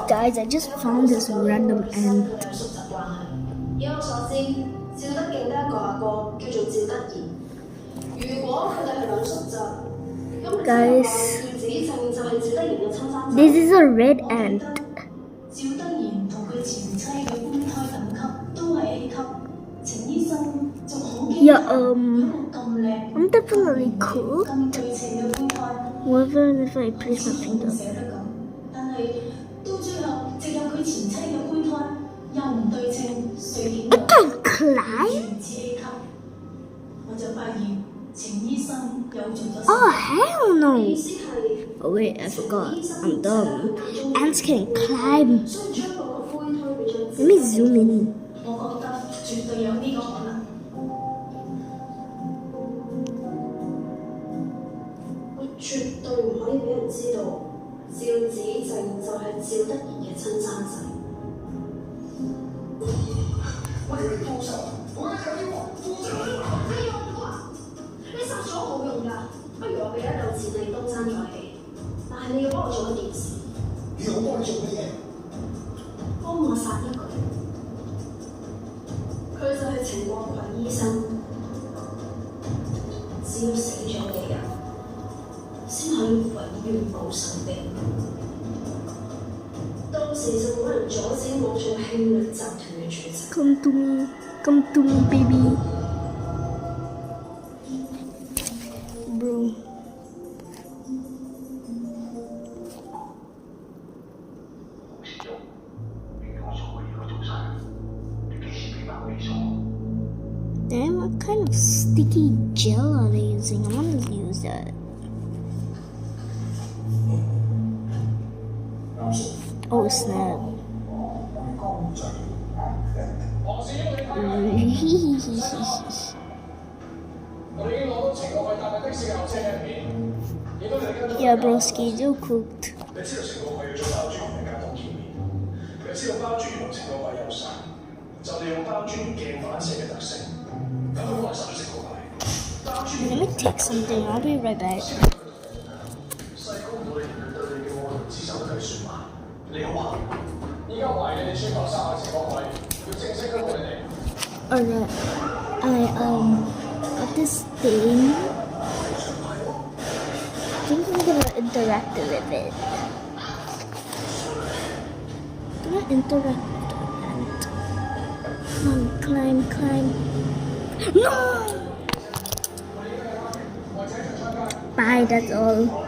Guys, I just found this random ant. Guys, this is a red ant. Yeah, I'm definitely cooked. Whether if I place my finger. I can climb? Oh, hell no! Oh wait, I forgot. I'm dumb. Ants can climb. Let me zoom in. Come to me, baby. Bro. Damn, what kind of sticky gel are they using? I want to use that. Oh snap. Yeah, broski, you cooked. Let me take something, I'll be right back. Alright, I got this thing. I think I'm gonna interact with it. I'm gonna interact with it. Come on, climb. No! Bye, that's all.